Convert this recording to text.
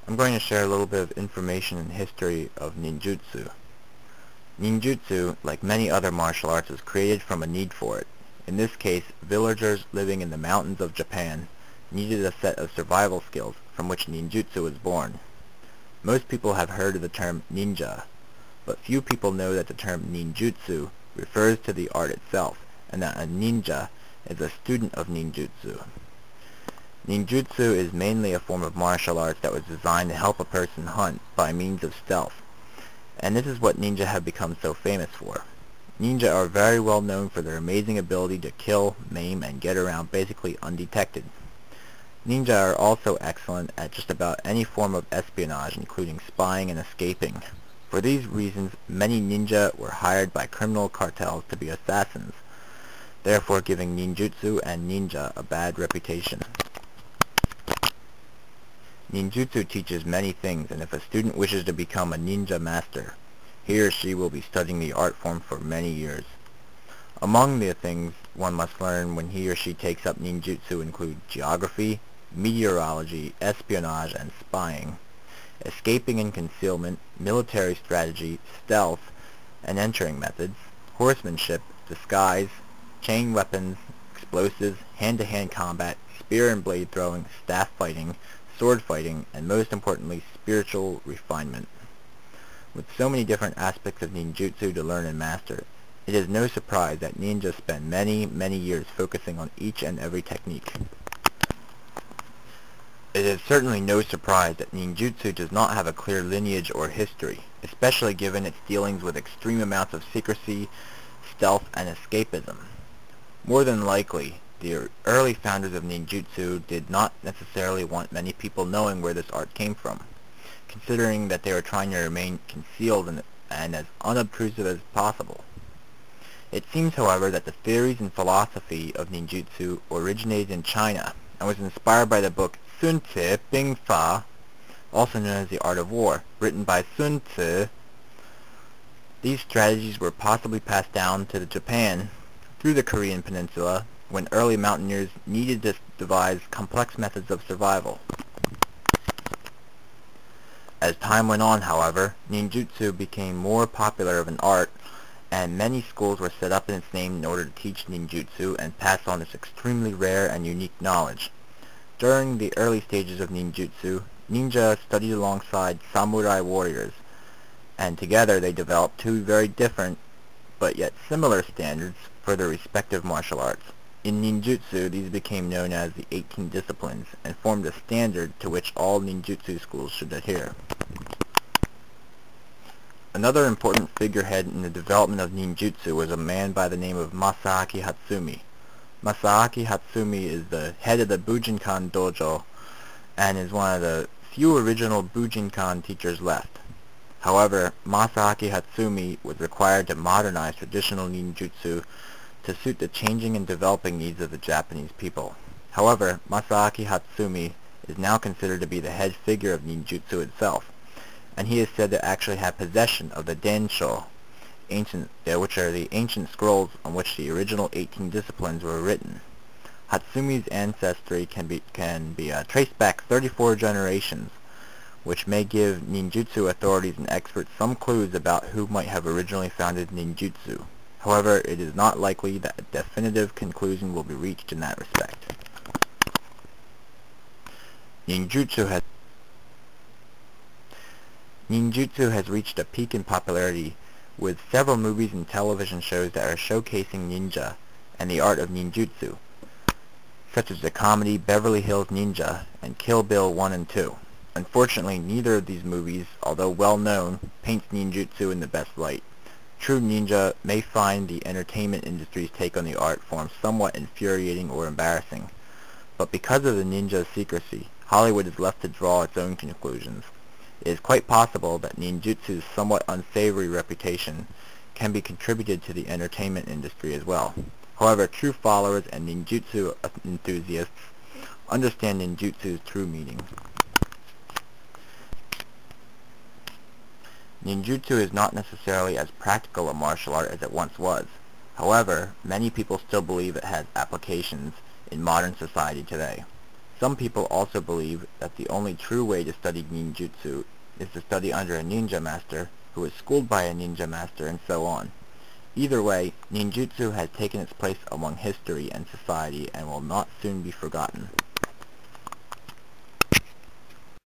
I'm going to share a little bit of information and history of ninjutsu. Ninjutsu, like many other martial arts, was created from a need for it. In this case, villagers living in the mountains of Japan needed a set of survival skills from which ninjutsu was born. Most people have heard of the term ninja, but few people know that the term ninjutsu refers to the art itself, and that a ninja is a student of ninjutsu. Ninjutsu is mainly a form of martial arts that was designed to help a person hunt by means of stealth, and this is what ninja have become so famous for. Ninja are very well known for their amazing ability to kill, maim, and get around basically undetected. Ninja are also excellent at just about any form of espionage, including spying and escaping. For these reasons, many ninja were hired by criminal cartels to be assassins, therefore giving ninjutsu and ninja a bad reputation. Ninjutsu teaches many things, and if a student wishes to become a ninja master, he or she will be studying the art form for many years. Among the things one must learn when he or she takes up ninjutsu include geography, meteorology, espionage, and spying, escaping and concealment, military strategy, stealth and entering methods, horsemanship, disguise, chain weapons, explosives, hand-to-hand combat, spear and blade throwing, staff fighting, sword fighting, and most importantly, spiritual refinement. With so many different aspects of ninjutsu to learn and master, it is no surprise that ninjas spend many, many years focusing on each and every technique. It is certainly no surprise that ninjutsu does not have a clear lineage or history, especially given its dealings with extreme amounts of secrecy, stealth, and escapism. More than likely, the early founders of ninjutsu did not necessarily want many people knowing where this art came from, considering that they were trying to remain concealed and as unobtrusive as possible. It seems, however, that the theories and philosophy of ninjutsu originated in China and was inspired by the book Sun Tzu Bing Fa, also known as The Art of War, written by Sun Tzu. These strategies were possibly passed down to Japan through the Korean peninsula when early mountaineers needed to devise complex methods of survival. As time went on, however, ninjutsu became more popular of an art, and many schools were set up in its name in order to teach ninjutsu and pass on this extremely rare and unique knowledge. During the early stages of ninjutsu, ninja studied alongside samurai warriors, and together they developed two very different but yet similar standards for their respective martial arts. In ninjutsu, these became known as the 18 disciplines and formed a standard to which all ninjutsu schools should adhere. Another important figurehead in the development of ninjutsu was a man by the name of Sōke Hatsumi. Sōke Hatsumi is the head of the Bujinkan dojo and is one of the few original Bujinkan teachers left. However, Sōke Hatsumi was required to modernize traditional ninjutsu to suit the changing and developing needs of the Japanese people. However, Sōke Hatsumi is now considered to be the head figure of ninjutsu itself, and he is said to actually have possession of the Densho, which are the ancient scrolls on which the original 18 disciplines were written. Hatsumi's ancestry can be traced back 34 generations, which may give ninjutsu authorities and experts some clues about who might have originally founded ninjutsu. However, it is not likely that a definitive conclusion will be reached in that respect. Ninjutsu has reached a peak in popularity with several movies and television shows that are showcasing ninja and the art of ninjutsu, such as the comedy Beverly Hills Ninja and Kill Bill 1 and 2. Unfortunately, neither of these movies, although well known, paints ninjutsu in the best light. True ninja may find the entertainment industry's take on the art form somewhat infuriating or embarrassing, but because of the ninja's secrecy, Hollywood is left to draw its own conclusions. It is quite possible that ninjutsu's somewhat unsavory reputation can be contributed to the entertainment industry as well. However, true followers and ninjutsu enthusiasts understand ninjutsu's true meaning. Ninjutsu is not necessarily as practical a martial art as it once was. However, many people still believe it has applications in modern society today. Some people also believe that the only true way to study ninjutsu is to study under a ninja master who is schooled by a ninja master and so on. Either way, ninjutsu has taken its place among history and society and will not soon be forgotten.